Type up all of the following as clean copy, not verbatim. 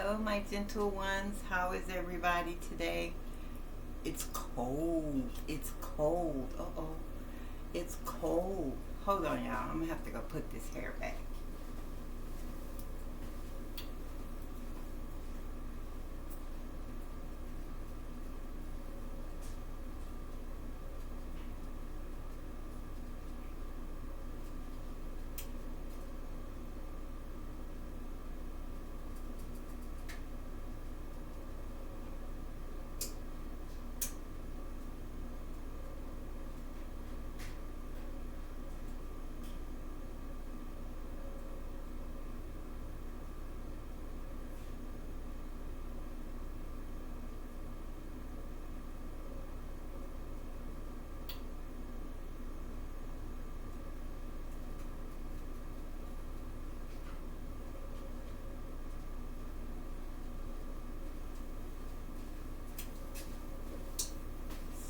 Hello, my gentle ones. How is everybody today? It's cold. It's cold. Uh-oh. It's cold. Hold on, y'all. I'm going to have to go put this hair back.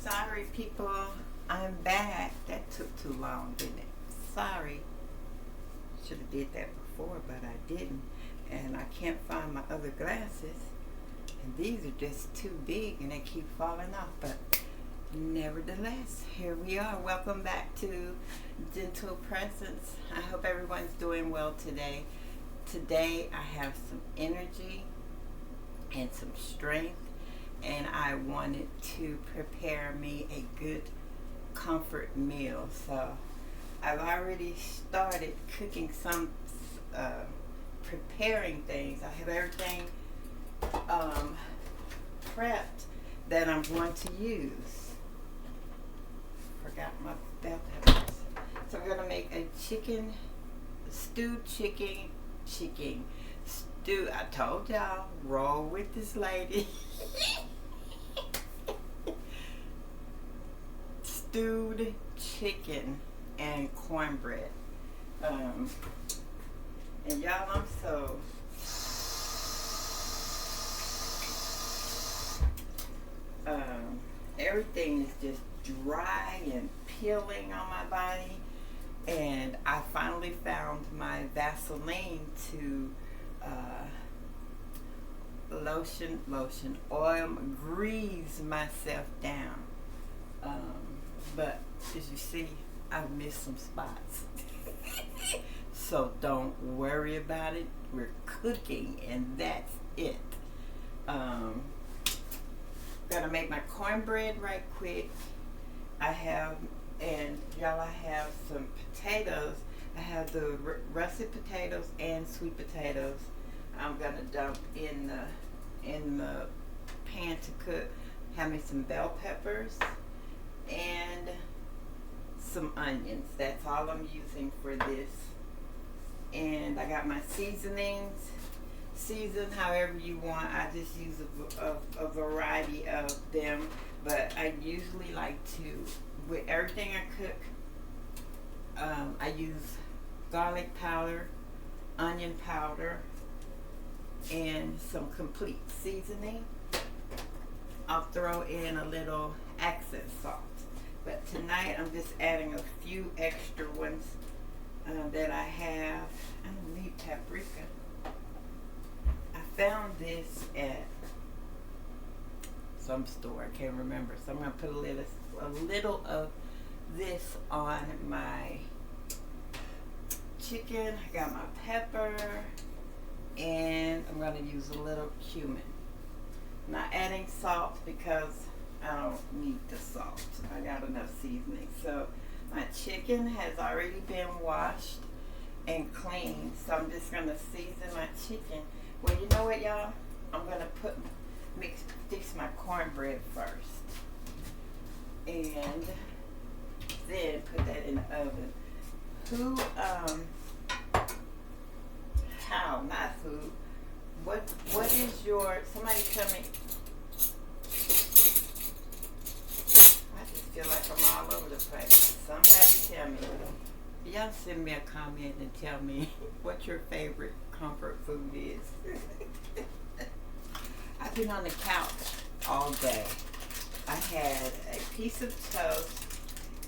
Sorry, people. I'm back. That took too long, didn't it? Sorry. Should have did that before, but I didn't. And I can't find my other glasses. And these are just too big and they keep falling off. But nevertheless, here we are. Welcome back to Gentle Presence. I hope everyone's doing well today. Today I have some energy and some strength. And I wanted to prepare me a good comfort meal. So I've already started cooking preparing things. I have everything prepped that I'm going to use. Forgot my bell peppers. So we're going to make a stewed chicken stew. I told y'all, roll with this lady. Stewed chicken and cornbread. And y'all, I'm so everything is just dry and peeling on my body. And I finally found my Vaseline to oil, grease myself down. But as you see, I've missed some spots. So don't worry about it. We're cooking and that's it. Gonna make my cornbread right quick. I have some potatoes. I have the russet potatoes and sweet potatoes. I'm gonna dump in the pan to cook. Have me some bell peppers and some onions. That's all I'm using for this. And I got my seasonings. Season however you want. I just use a variety of them. But I usually like to, with everything I cook, I use garlic powder, onion powder, and some complete seasoning. I'll throw in a little accent salt. But tonight I'm just adding a few extra ones that I have. I don't need paprika. I found this at some store. I can't remember. So I'm going to put a little of this on my chicken. I got my pepper. And I'm going to use a little cumin. Not adding salt because I don't need the salt. I got enough seasoning. So my chicken has already been washed and cleaned. So I'm just going to season my chicken. Well, you know what, y'all? I'm going to fix my cornbread first. And then put that in the oven. Not who. What is your, somebody tell me. I just feel like I'm all over the place. Somebody tell me. Y'all send me a comment and tell me what your favorite comfort food is. I've been on the couch all day. I had a piece of toast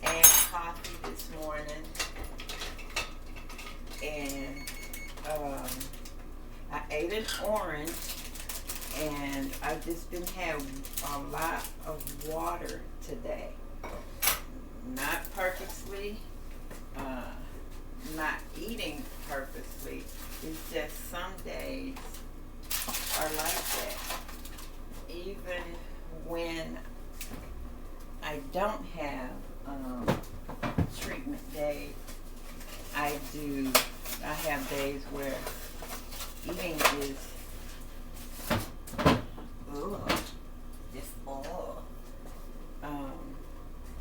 and coffee this morning. And I ate an orange And I just didn't have a lot of water today. Not purposely, not eating purposely. It's just some days are like that. Even when I don't have treatment days, I have days where eating is just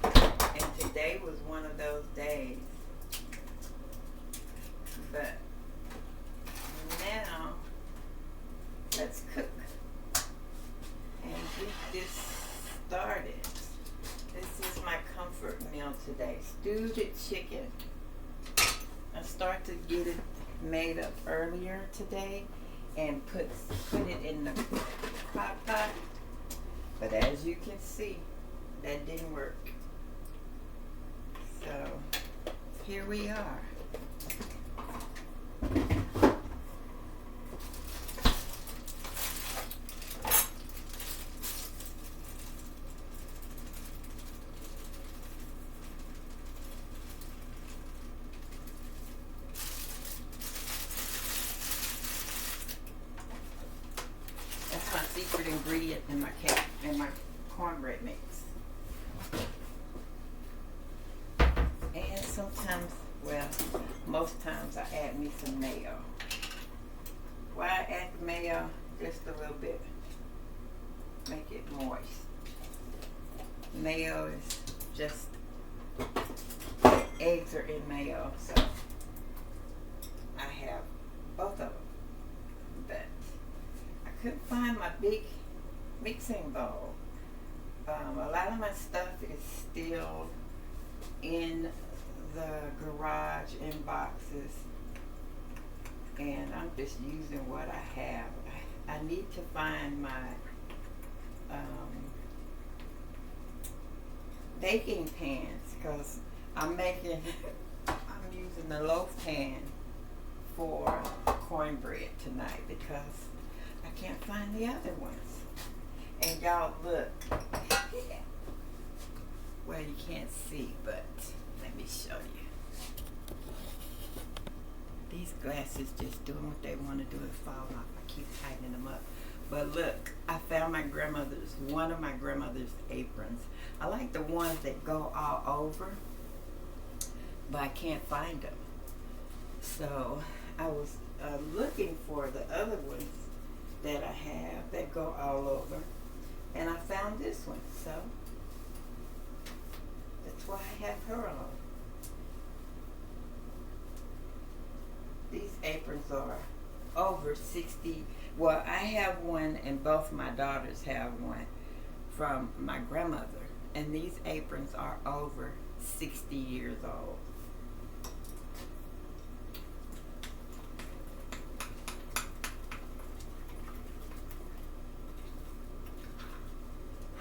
and today was one of those days. But now let's cook and get this started. This is my comfort meal today. Stewed chicken. I start to get it made up earlier today and put it in the crock pot. But as you can see, that didn't work. So here we are. That's my secret ingredient in my cornbread mix. And sometimes, well, most times I add me some mayo. Why I add the mayo? Just a little bit. Make it moist. Mayo is just, eggs are in mayo, so I have both of them. But I couldn't find my big mixing bowl. A lot of my stuff is still in the garage in boxes, and I'm just using what I have. I need to find my baking pans, because I'm using the loaf pan for cornbread tonight because I can't find the other ones. And y'all look, well, you can't see, but let me show you. These glasses just doing what they want to do and fall off. I keep tightening them up. But look, I found one of my grandmother's aprons. I like the ones that go all over, but I can't find them. So I was looking for the other ones that I have that go all over, and I found this one. So that's why I have her on. These aprons are over 60. Well, I have one and both my daughters have one from my grandmother. And these aprons are over 60 years old.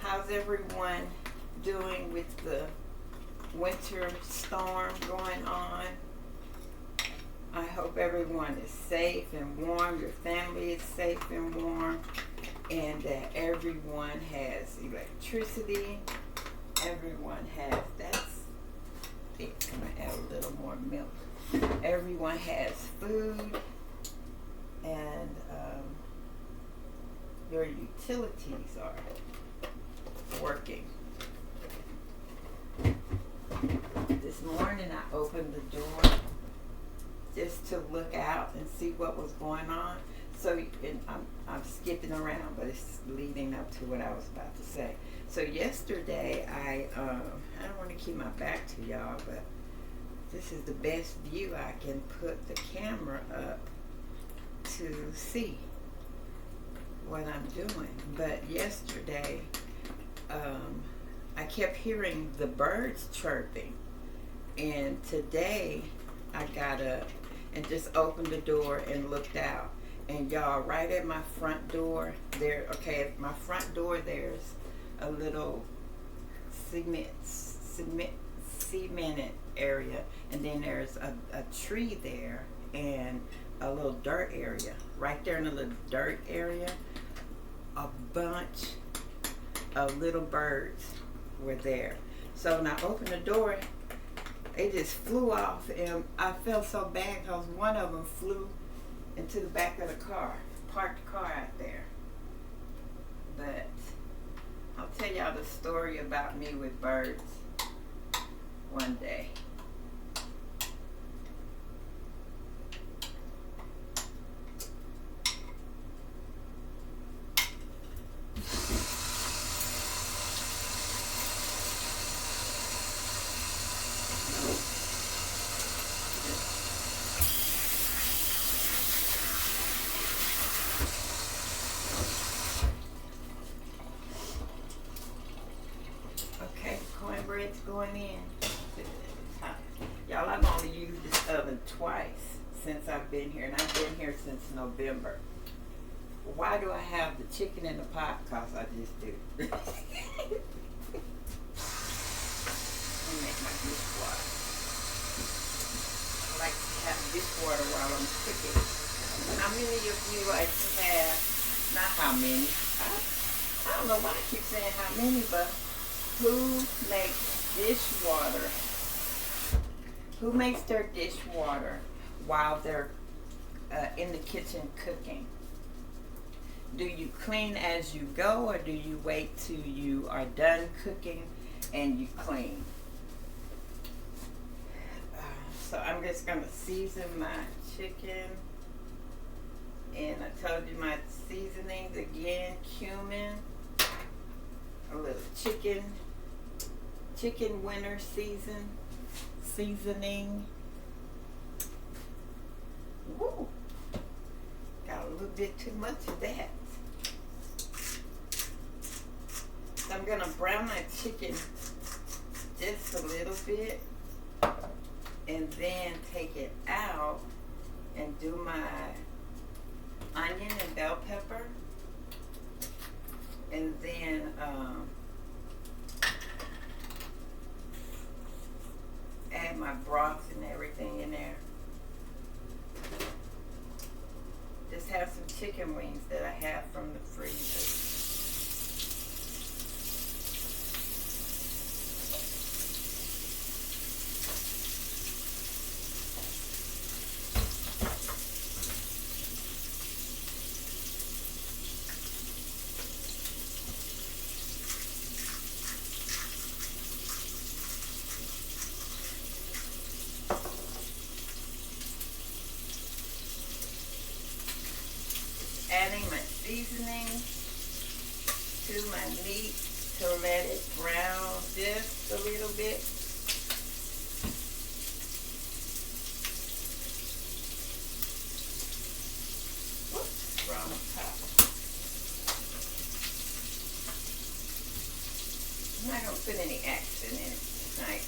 How's everyone doing with the winter storm going on? I hope everyone is safe and warm, your family is safe and warm, and that everyone has electricity. Everyone has, that's it. I'm going to add a little more milk. Everyone has food, and your utilities are working. This morning I opened the door just to look out and see what was going on. So, and I'm skipping around, but it's leading up to what I was about to say. So yesterday, I don't want to keep my back to y'all, but this is the best view I can put the camera up to see what I'm doing. But yesterday, I kept hearing the birds chirping, and today I got up and just opened the door and looked out. And y'all, right at my front door, at my front door, there's a little cemented area, and then there's a tree there and a little dirt area. Right there in the little dirt area, a bunch of little birds were there. So when I opened the door, they just flew off, and I felt so bad because one of them flew into the back of the car, parked the car out there. But I'll tell y'all the story about me with birds one day. Okay, cornbread's going in. Y'all, I've only used this oven twice since I've been here, and I've been here since November. Why do I have the chicken in the pot? Because I just do. Let me make my dishwater. I like to have dishwater while I'm cooking. How many of you like to have, not how many, I don't know why I keep saying how many, but who makes dishwater? Who makes their dishwater while they're in the kitchen cooking? Do you clean as you go, or do you wait till you are done cooking and you clean? So I'm just going to season my chicken. And I told you my seasonings again: cumin, a little chicken winter seasoning. Woo! Got a little bit too much of that. So I'm gonna brown my chicken just a little bit, and then take it out and do my onion and bell pepper, and then add my broth and everything in there. Just have some chicken wings that I have from the freezer. Adding my seasoning to my meat to let it brown just a little bit. Whoops, wrong top. I'm not going to put any accent in it tonight.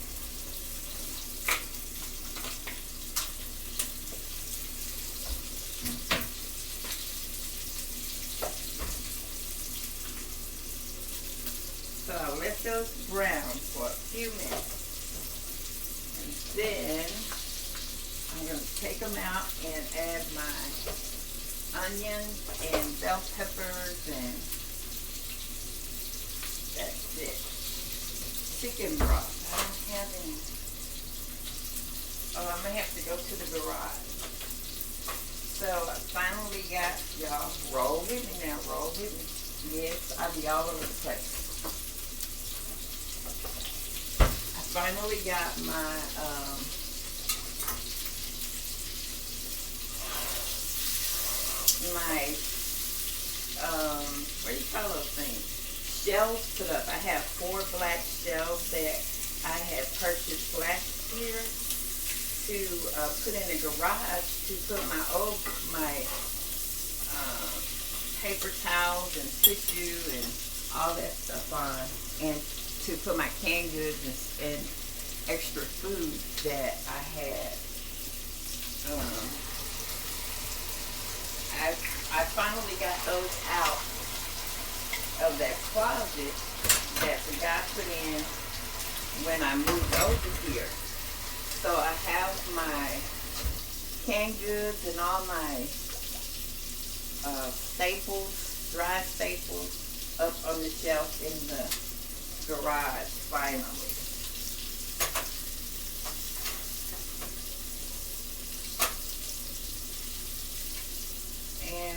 So I'll let those brown for a few minutes. And then I'm going to take them out and add my onions and bell peppers, and that's it. Chicken broth. I don't have any. Oh, I may have to go to the garage. So I finally got, y'all, roll with me now, roll with me. Yes, I'll be all over the place. Finally got my what do you call those things? Shells put up. I have 4 black shells that I had purchased last year to put in the garage to put my paper towels and tissue and all that stuff on, and to put my canned goods and extra food that I had. I finally got those out of that closet that the guy put in when I moved over here. So I have my canned goods and all my staples dry staples up on the shelf in the garage finally. And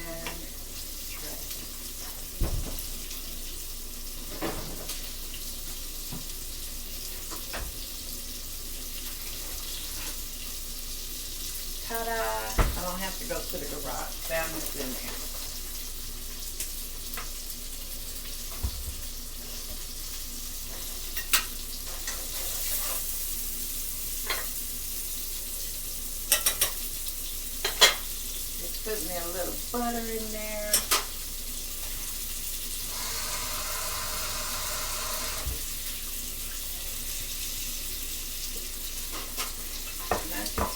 ta-da! I don't have to go to the garage. Family's in there. Just put me a little butter in there.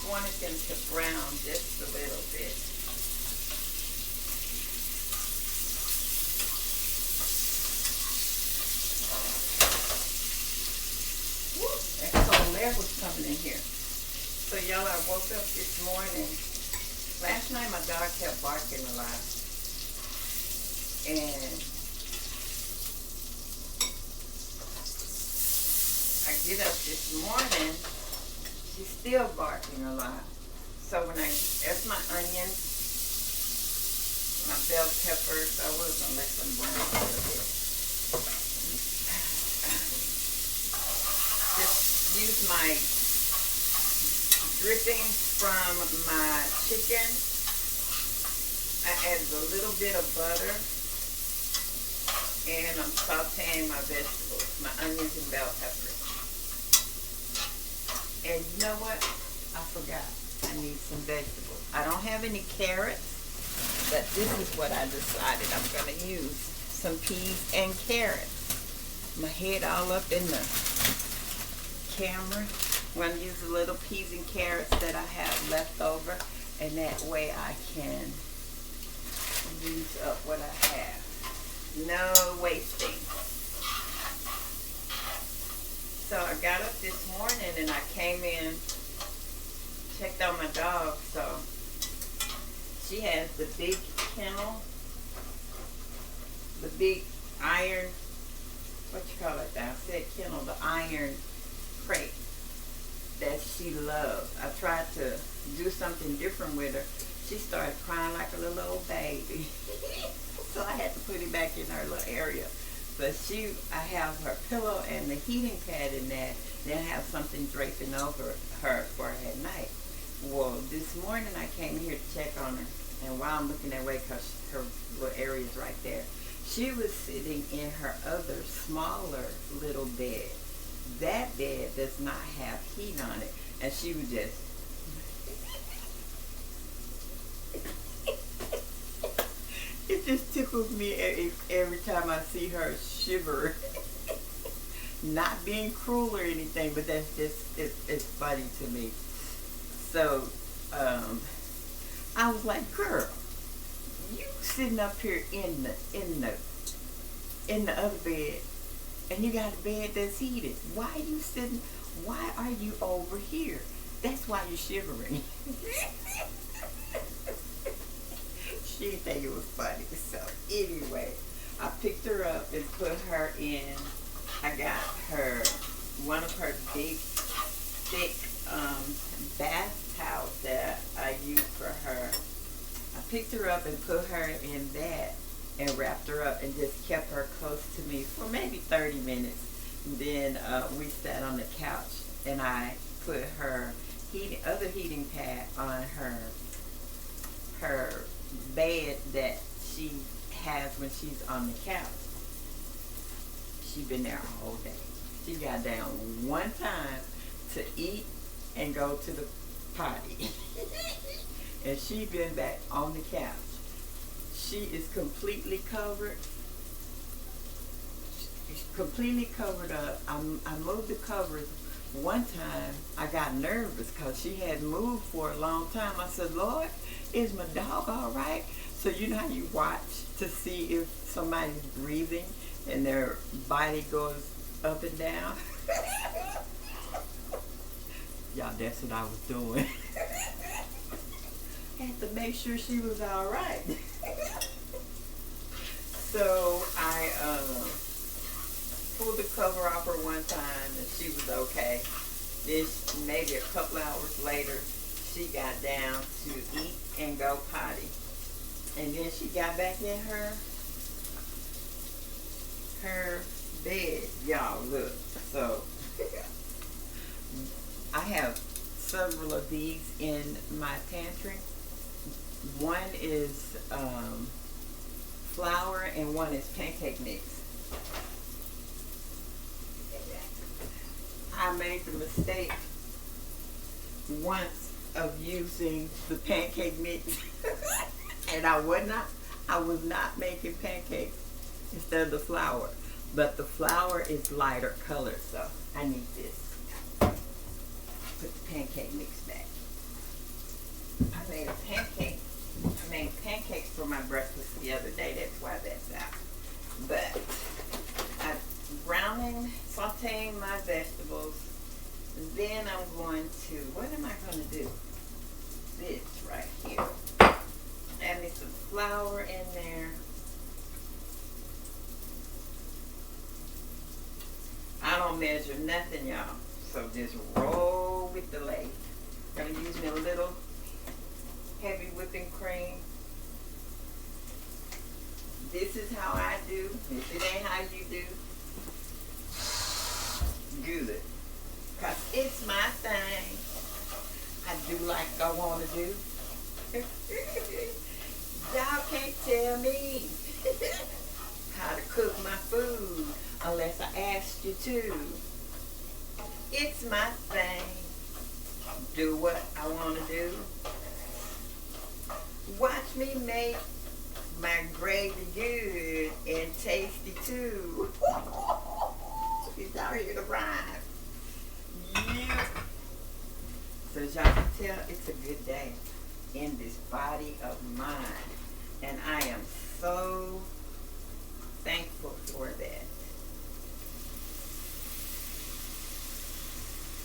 Wanted them to brown just a little bit. Woo, that cold air was coming in here. So y'all, I woke up this morning. Last night my dog kept barking a lot. And I get up this morning, she's still barking a lot. So when that's my onions, my bell peppers, I was gonna let them brown a little bit. Just use my dripping from my chicken. I added a little bit of butter, and I'm sauteing my vegetables, my onions and bell peppers. And you know what? I forgot. I need some vegetables. I don't have any carrots, but this is what I decided I'm going to use. Some peas and carrots. My head all up in the camera. I'm going to use the little peas and carrots that I have left over, and that way I can use up what I have. No wasting. So I got up this morning and I came in, checked on my dog. So she has the big kennel, the big iron, what you call it now? I said kennel, the iron crate that she loves. I tried to do something different with her. She started crying like a little old baby. So I had to put him back in her little area. But I have her pillow and the heating pad in there. Then I have something draping over her for her at night. Well, this morning I came here to check on her. And while I'm looking that way, because her little area is right there, she was sitting in her other smaller little bed. That bed does not have heat on it. And she was just... It just tickles me every time I see her shiver. Not being cruel or anything, but that's just, it's funny to me. So, I was like, girl, you sitting up here in the other bed, and you got a bed that's heated. Why are you over here? That's why you're shivering. She didn't think it was funny. So anyway, I picked her up and put her in. I got her one of her big, thick bath towels that I use for her. I picked her up and put her in that and wrapped her up and just kept her close to me for maybe 30 minutes. And then we sat on the couch and I put her other heating pad on her bed that she has when she's on the couch. She's been there all day. She got down one time to eat and go to the potty. And she been back on the couch. She is completely covered. She's completely covered up. I moved the covers. One time I got nervous because she hadn't moved for a long time. I said, Lord, is my dog all right? So you know how you watch to see if somebody's breathing and their body goes up and down? Y'all, that's what I was doing. Had to make sure she was all right. So I pulled the cover off her one time and she was okay. Then maybe a couple hours later, she got down to eat and go potty. And then she got back in her bed. Y'all look. So I have several of these in my pantry. One is flour and one is pancake mix. I made the mistake once of using the pancake mix and I was not making pancakes instead of the flour. But the flour is lighter color, so I need this. Put the pancake mix back. I made pancakes for my breakfast the other day. That's why that's out. But I'm sauteing my vegetables. Then I'm going to, what am I going to do? This right here. Add me some flour in there. I don't measure nothing, y'all. So just roll with the lathe. Gonna use me a little heavy whipping cream. This is how I do. If it ain't how you do, good. Cause it's my thing. I do like I wanna do. Y'all can't tell me how to cook my food unless I asked you to. It's my thing. Do what I want to do. Watch me make my gravy good and tasty too. He's out here to rhyme. Yeah. So as y'all can tell, it's a good day in this body of mine. And I am so thankful for that.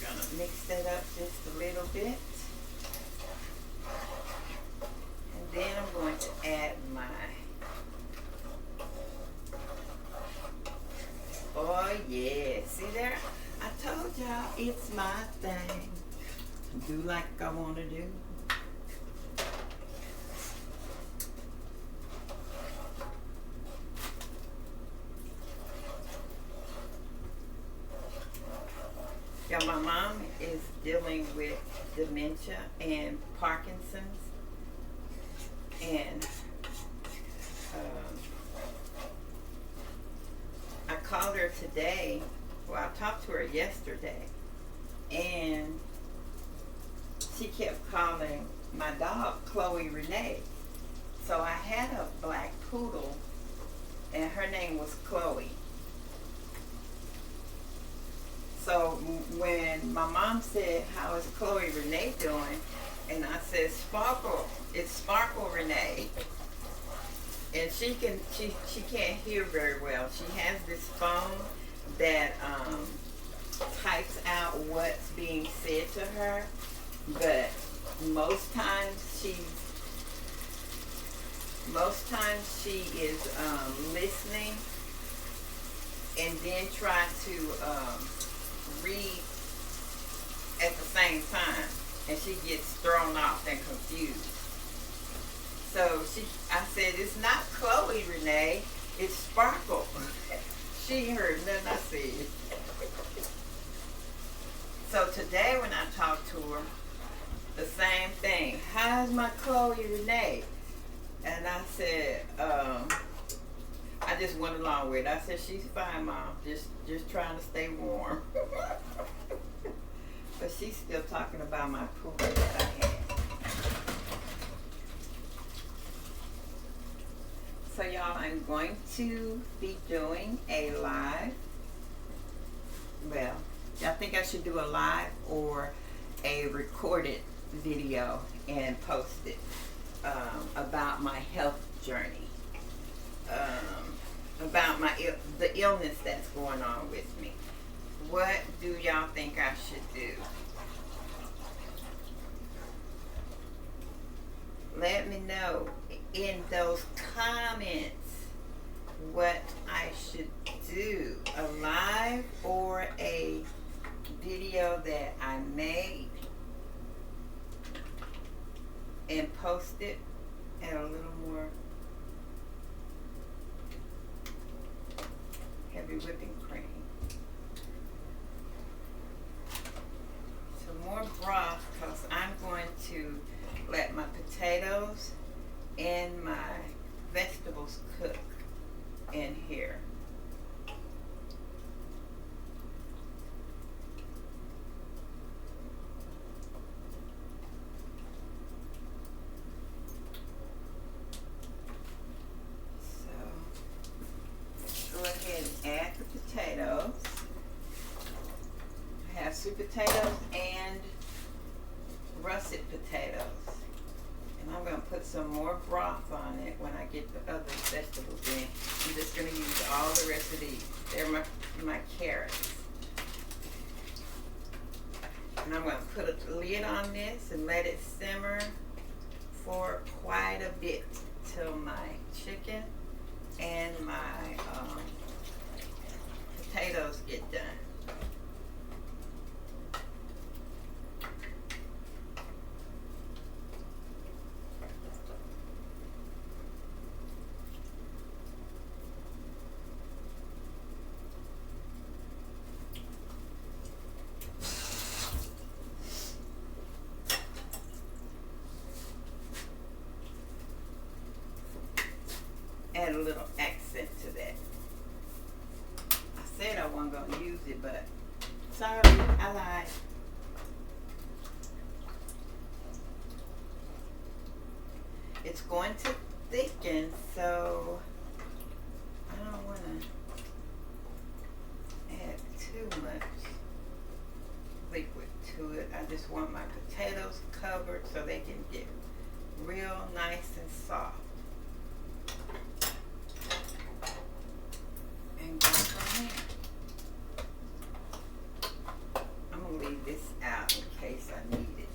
Gonna mix that up just a little bit. And then I'm going to add my, oh yeah, see there? I told y'all it's my thing. Do like I want to do. Yeah, my mom is dealing with dementia and Parkinson's, and I called her today. Well, I talked to her yesterday, and she kept calling my dog Chloe Renee. So I had a black poodle, and her name was Chloe. So when my mom said, how is Chloe Renee doing? And I said, Sparkle, it's Sparkle Renee. And she can't hear very well. She has this phone that types out what's being said to her, but most times she is listening and then try to read at the same time, and she gets thrown off and confused. So I said, it's not Chloe Renee, it's Sparkle. She heard nothing I said. So today when I talked to her, the same thing. How's my Chloe Renee? And I said, I just went along with it. I said, she's fine, Mom. Just trying to stay warm. But she's still talking about my poodle that I had. So y'all, I'm going to be doing a live. Well, y'all think I should do a live or a recorded video and post it about my health journey. About the illness that's going on with me. What do y'all think I should do? Let me know in those comments. what I should do, a live or a video that I made and post it at a little more heavy whipping cream. Some more broth because I'm going to let my potatoes and my vegetables cook in here. So go ahead and add the potatoes. I have sweet potatoes and russet potatoes. And I'm going to put some more broth on it when I get the other vegetables in. I'm just going to use all the rest of these. They're my carrots. And I'm going to put a lid on this and let it simmer for quite a bit till my chicken and my potatoes get done. Add a little accent to that. I said I wasn't going to use it, but sorry, I lied. It's going to thicken, so I don't want to add too much liquid to it. I just want my potatoes covered so they can get real nice and soft. And go from there. I'm going to leave this out in case I need it.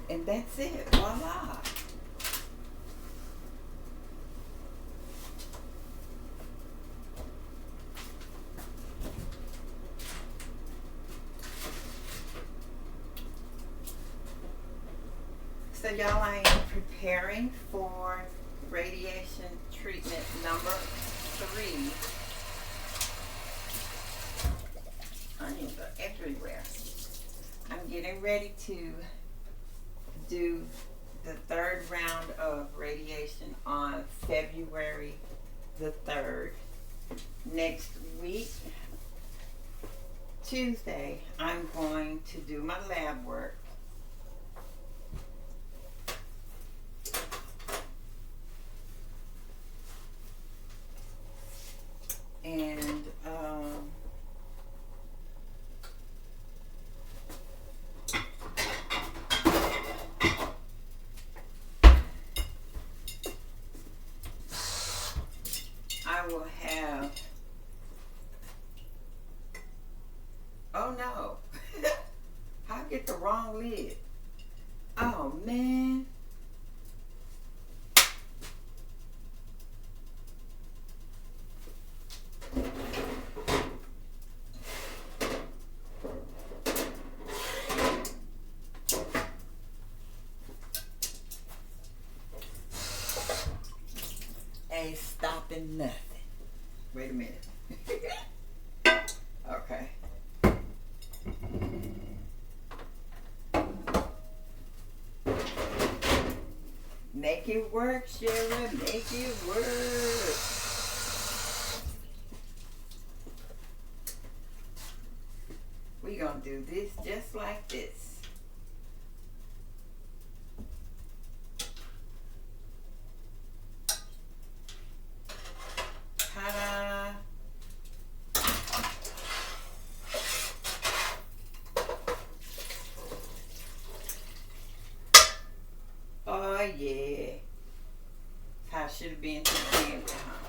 And that's it. Voila. So y'all, I am preparing for radiation treatment number 3. Onions are everywhere. I'm getting ready to do the 3rd round of radiation on February the 3rd. Next week, Tuesday, I'm going to do my lab work. And I will have, oh no, I get the wrong lid. Oh man. Ain't stopping nothing. Wait a minute. Okay. Make it work, Shara. Make it work. We gonna do this just like this. Ta-da! Oh yeah. How should have been to the camera, huh?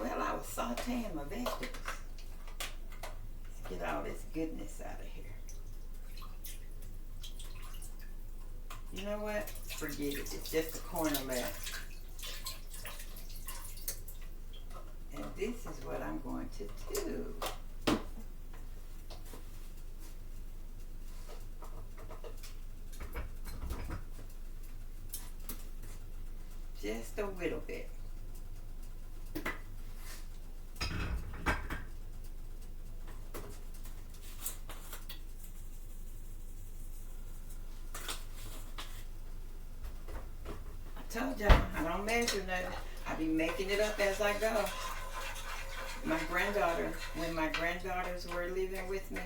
Well, I was sauteing my vegetables. Let's get all this goodness out of here. You know what? forget it. It's just a corner left. And this is what I'm going to do. Just a little bit. I told y'all, I don't measure nothing. I be making it up as I go. My granddaughter, when my granddaughters were living with me,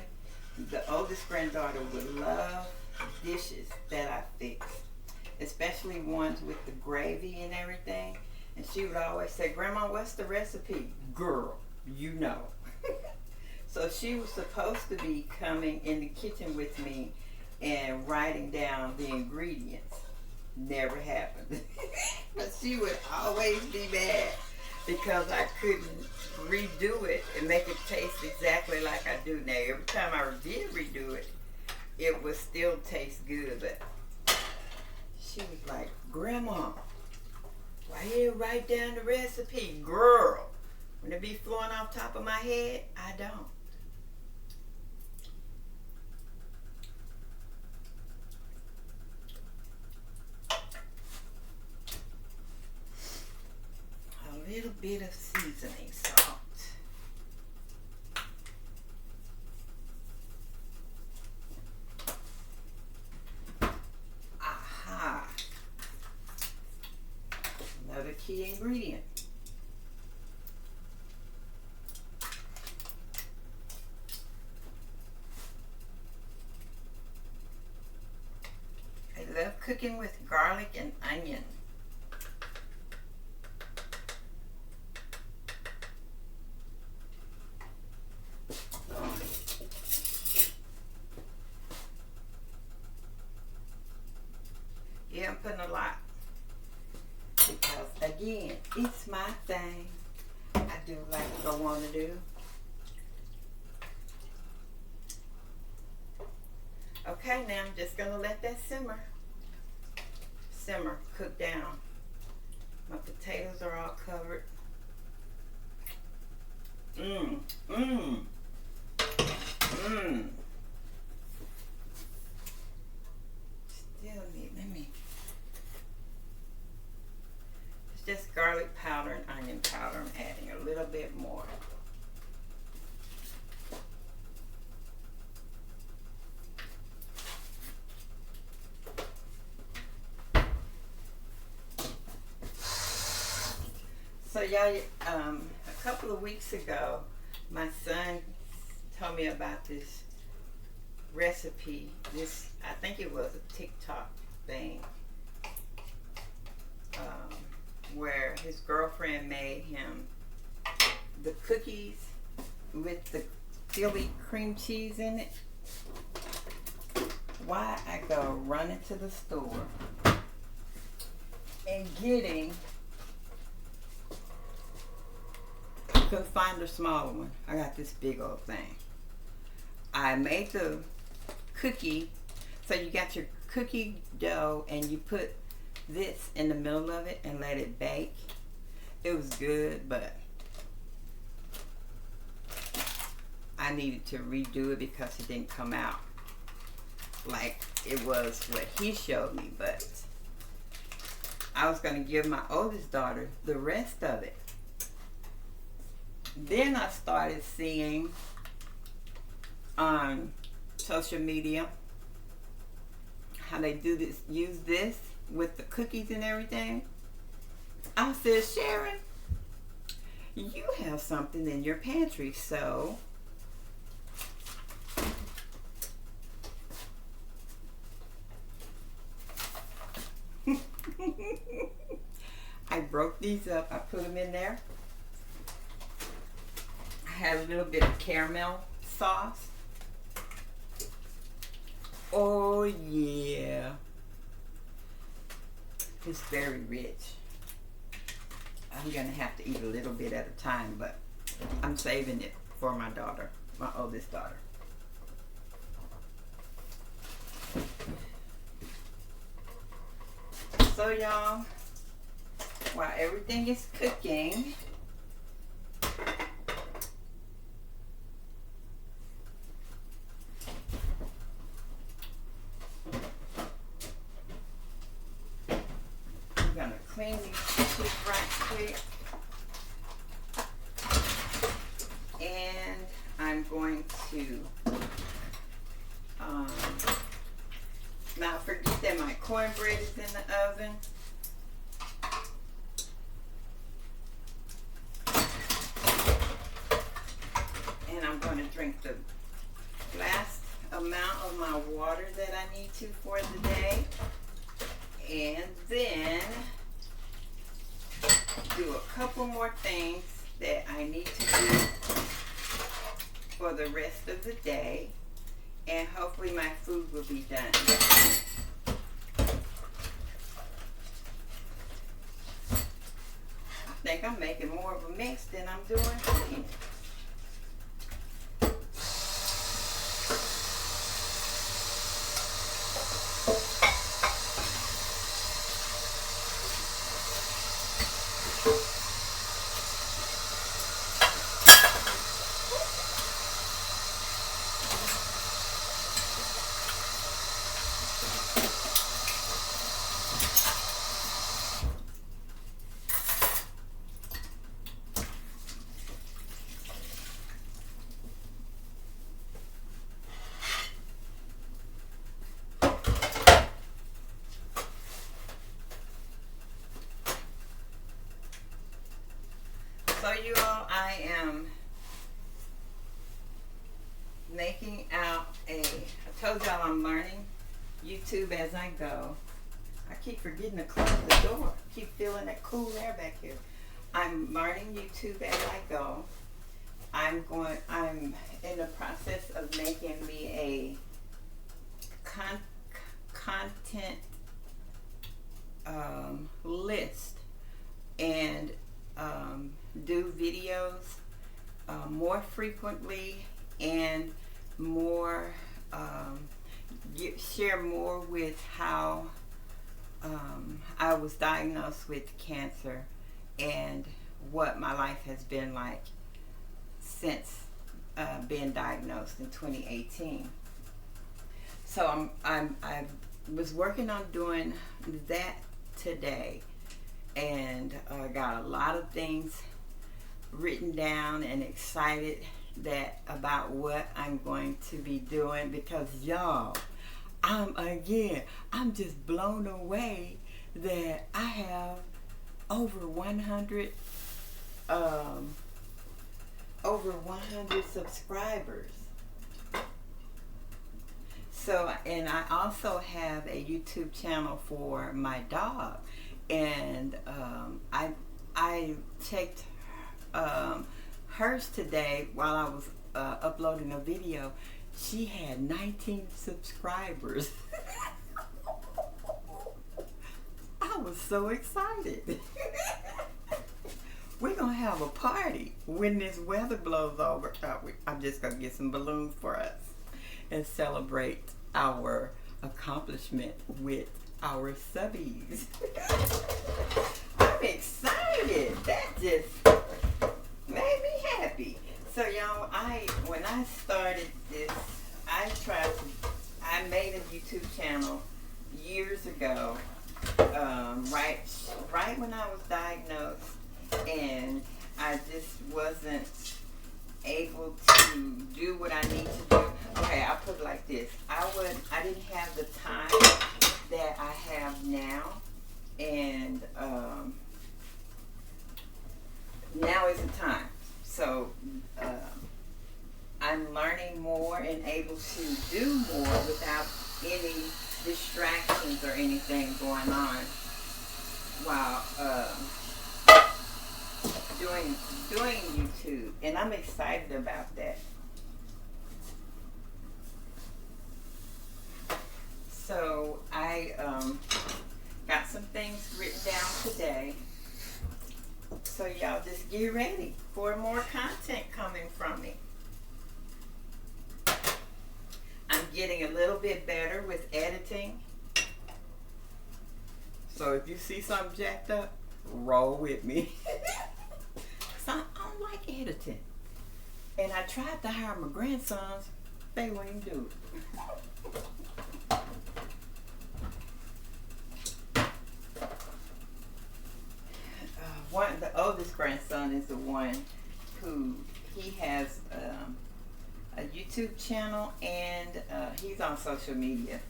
the oldest granddaughter would love dishes that I fixed, especially ones with the gravy and everything. And she would always say, Grandma, what's the recipe? Girl, you know. So she was supposed to be coming in the kitchen with me and writing down the ingredients. Never happened. But she would always be mad because I couldn't redo it and make it taste exactly like I do now. Every time I did redo it, it would still taste good. But she was like, Grandma, why you didn't write down the recipe? Girl, when it be flowing off top of my head, I don't. A little bit of seasoning salt. Aha! Another key ingredient. I love cooking with garlic and onion. Yeah, I'm putting a lot because, again, it's my thing. I do like what I want to do. Okay, now I'm just going to let that simmer. Simmer, cook down. My potatoes are all covered. Mmm, mmm, mmm. Still need, let me. It's just garlic powder and onion powder. I'm adding a little bit more. So y'all, a couple of weeks ago, my son told me about this recipe. This, I think it was a TikTok thing, where his girlfriend made him the cookies with the Philly cream cheese in it. Why I go running to the store and getting, couldn't find a smaller one. I got this big old thing. I made the cookie, so you got your cookie dough and you put this in the middle of it and let it bake. It was good, but I needed to redo it because it didn't come out like it was what he showed me. But I was going to give my oldest daughter the rest of it. Then I started seeing on social media how they do this, use this with the cookies and everything. I said, Sharon, you have something in your pantry, so I broke these up. I put them in there. I had a little bit of caramel sauce. Oh yeah. It's very rich. I'm gonna have to eat a little bit at a time, but I'm saving it for my daughter, my oldest daughter. So y'all, while everything is cooking, I'm gonna clean these dishes right quick. And I'm going to not forget that my cornbread is in the oven. And I'm going to drink the last amount of my water that I need to for the day. And then do a couple more things that I need to do for the rest of the day, and hopefully my food will be done. I think I'm making more of a mess than I'm doing cleaning. So you all, I am making out I told y'all I'm learning YouTube as I go. I keep forgetting to close the door. Keep feeling that cool air back here. I'm learning YouTube as I go. I'm in the process of making me a content list and do videos more frequently and more share more with how I was diagnosed with cancer and what my life has been like since being diagnosed in 2018. So I was working on doing that today, and got a lot of things written down and excited about what I'm going to be doing, because y'all, I'm just blown away that I have over 100 subscribers. So, and I also have a YouTube channel for my dog, and I checked hers today while I was uploading a video. She had 19 subscribers. I was so excited. We're gonna have a party when this weather blows over. I'm just gonna get some balloons for us and celebrate our accomplishment with our subbies. I'm excited. That just made me happy. So y'all, when I started this, I made a YouTube channel years ago, right when I was diagnosed, and I just wasn't able to do what I need to do. Okay, I'll put it like this. I didn't have the time that I have now, and now is the time. So I'm learning more and able to do more without any distractions or anything going on while doing YouTube, and I'm excited about that. So I got some things written down today. So y'all just get ready for more content coming from me. I'm getting a little bit better with editing. So if you see something jacked up, roll with me. Cause I don't like editing. And I tried to hire my grandsons, they wouldn't do it. The oldest grandson is the one who he has a YouTube channel, and he's on social media,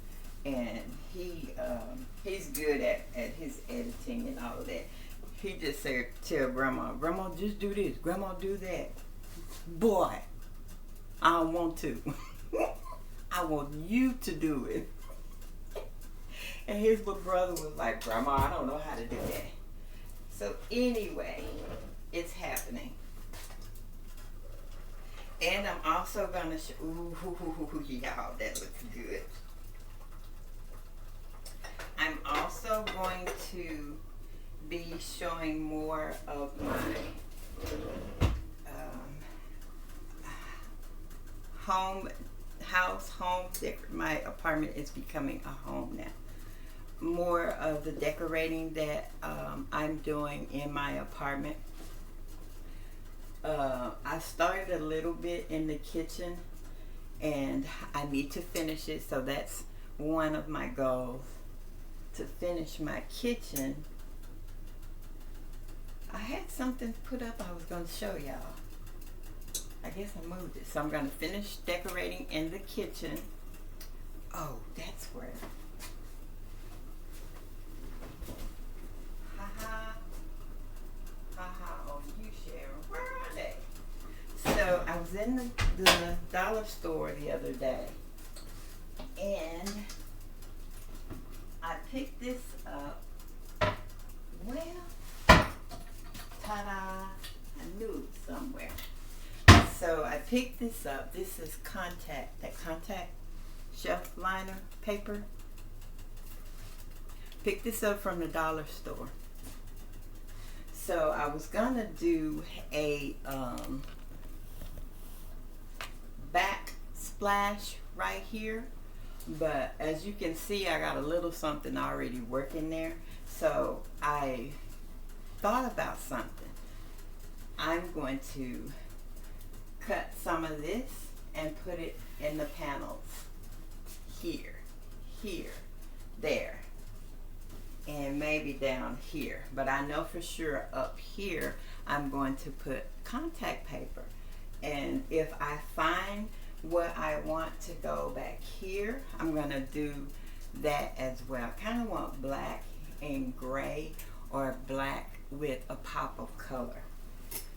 and he's good at his editing and all of that. He just said, tell grandma, just do this, grandma do that. Boy, I don't want to. I want you to do it. And his little brother was like, grandma, I don't know how to do that. So anyway, it's happening. And I'm also going to show, y'all, that looks good. I'm also going to be showing more of my home. My apartment is becoming a home now. More of the decorating that I'm doing in my apartment. I started a little bit in the kitchen, and I need to finish it, so that's one of my goals, to finish my kitchen. I had something put up I was going to show y'all. I guess I moved it. So I'm going to finish decorating in the kitchen. Oh, that's where. On you, Sharon. Where are they? So I was in the dollar store the other day, and I picked this up. Well, ta-da! I knew it was somewhere. So I picked this up. This is contact shelf liner paper. Picked this up from the dollar store. So I was gonna do a backsplash right here, but as you can see, I got a little something already working there. So I thought about something. I'm going to cut some of this and put it in the panels here, there, and maybe down here. But I know for sure up here I'm going to put contact paper. And if I find what I want to go back here, I'm going to do that as well. I kind of want black and gray, or black with a pop of color.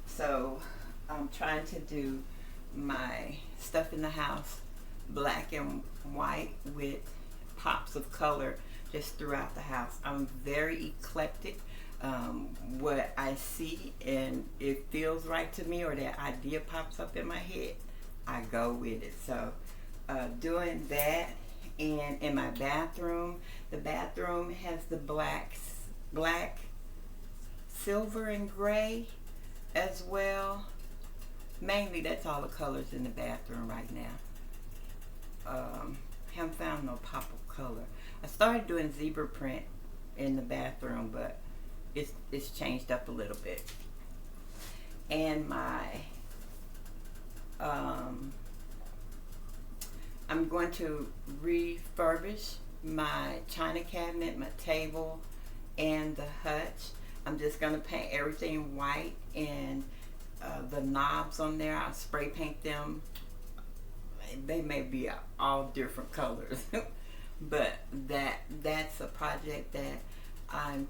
So I'm trying to do my stuff in the house black and white with pops of color just throughout the house. I'm very eclectic. What I see and it feels right to me, or that idea pops up in my head, I go with it. So doing that. And in my bathroom, the bathroom has the black, silver, and gray as well. Mainly that's all the colors in the bathroom right now. Haven't found no pop of color. I started doing zebra print in the bathroom, but it's changed up a little bit. And my I'm going to refurbish my china cabinet, my table, and the hutch. I'm just going to paint everything white, and the knobs on there, I'll spray paint them. They may be all different colors, but that's a project that I'm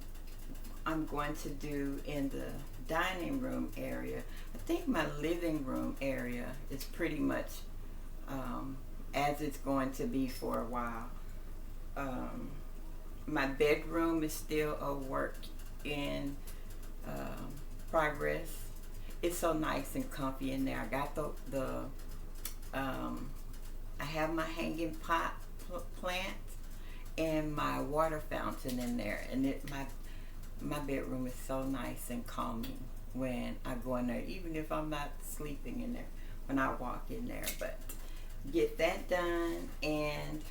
going to do in the dining room area. I think my living room area is pretty much as it's going to be for a while. My bedroom is still a work in progress. It's so nice and comfy in there. I got I have my hanging pot plant and my water fountain in there, and my bedroom is so nice and calming when I go in there, even if I'm not sleeping in there, when I walk in there. But get that done, and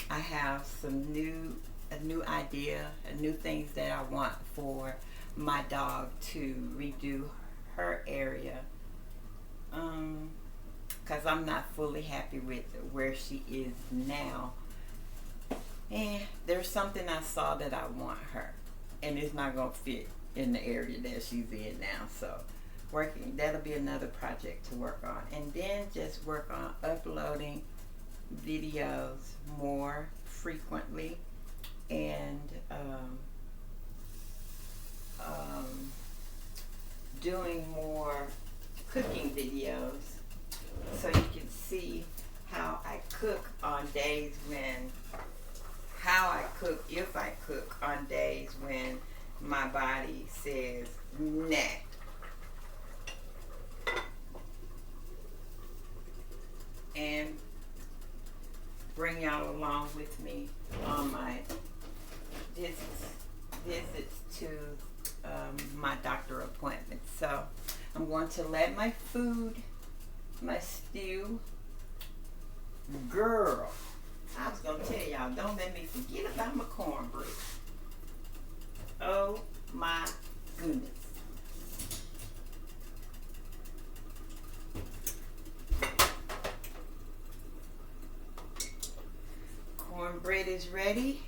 I have some new a new idea, a new things that I want for my dog to redo her area. Because I'm not fully happy with where she is now. And there's something I saw that I want her. And it's not going to fit in the area that she's in now. So that'll be another project to work on. And then just work on uploading videos more frequently. And doing more cooking videos so you can see how I cook on days when, if I cook on days when my body says nah. And bring y'all along with me on my visits to my doctor appointments. So I'm going to let my food, my stew, girl, I was going to tell y'all, don't let me forget about my cornbread. Oh my goodness. Cornbread is ready.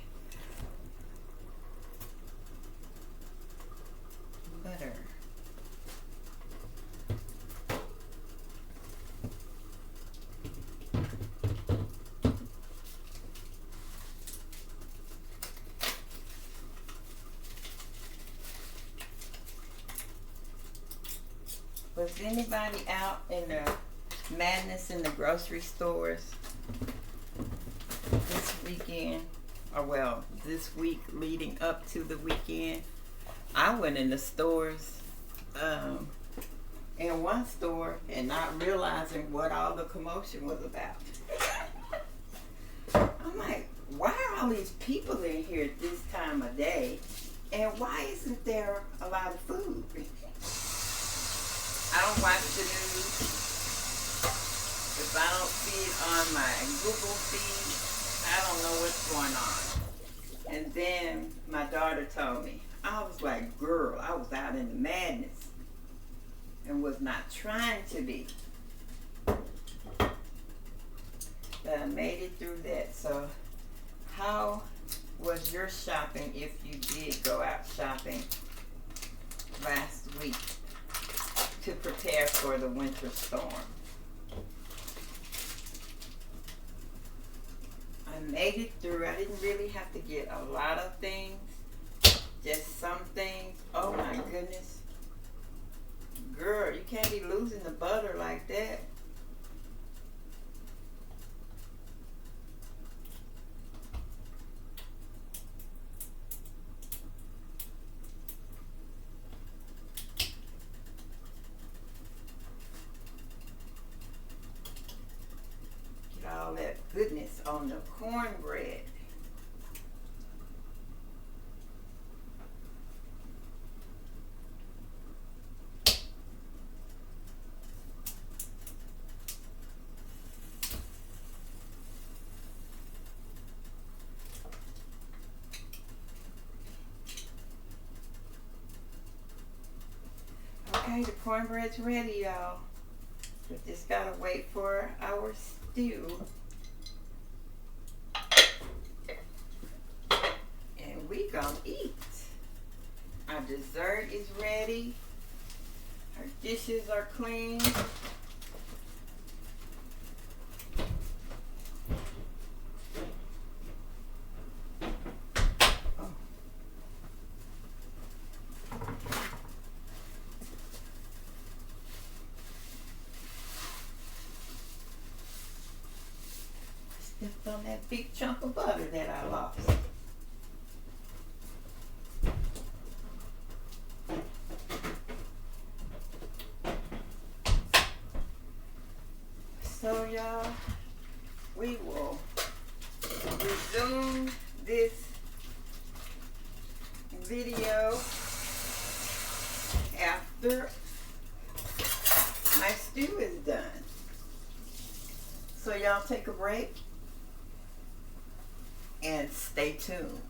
Butter. Was anybody out in the madness in the grocery stores this weekend? Or well, this week leading up to the weekend? I went in the stores, in one store, and not realizing what all the commotion was about. I'm like, why are all these people in here at this time of day? And why isn't there a lot of food? I don't watch the news. If I don't see it on my Google feed, I don't know what's going on. And then my daughter told me. I was like, girl, I was out in the madness and was not trying to be. But I made it through that. So how was your shopping if you did go out shopping last week to prepare for the winter storm? I made it through. I didn't really have to get a lot of things. Just some things. Oh my goodness. Girl, you can't be losing the butter like that. Get all that goodness on the cornbread. Okay, the cornbread's ready, y'all. We just gotta wait for our stew. And we gonna eat. Our dessert is ready. Our dishes are clean. Stepped on that big chunk of butter that I lost. So y'all, we will resume this video after my stew is done. So y'all take a break and stay tuned.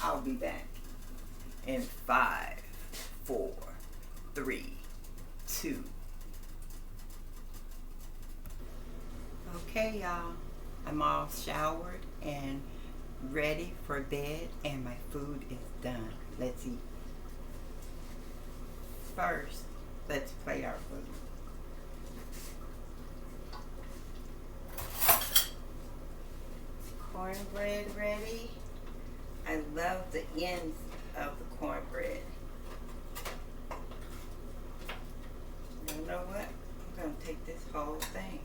I'll be back in 5, 4, 3, 2. Okay, y'all. I'm all showered and ready for bed, and my food is done. Let's eat. First, let's plate our food. Cornbread ready. I love the ends of the cornbread. You know what? I'm going to take this whole thing.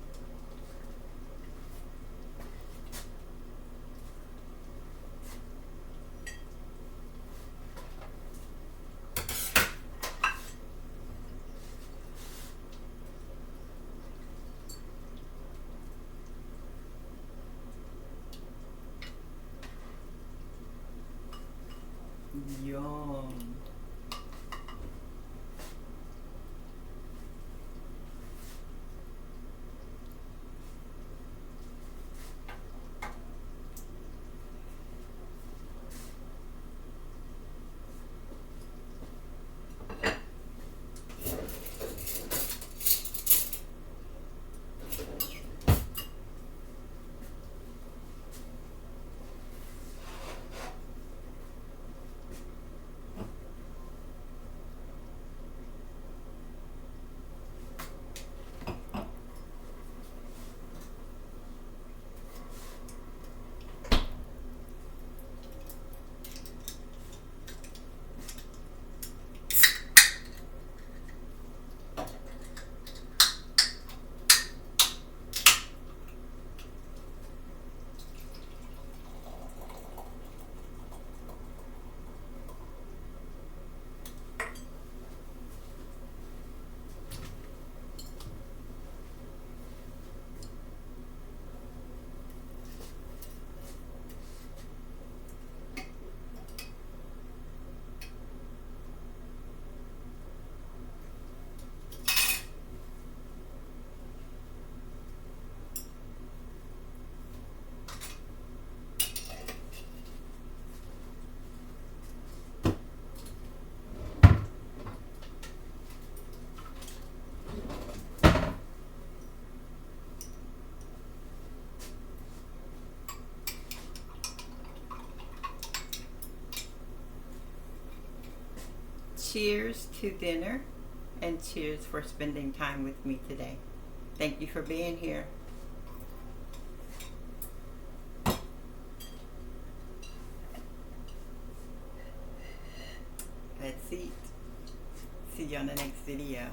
Yum. Cheers to dinner, and cheers for spending time with me today. Thank you for being here. Let's eat. See you on the next video.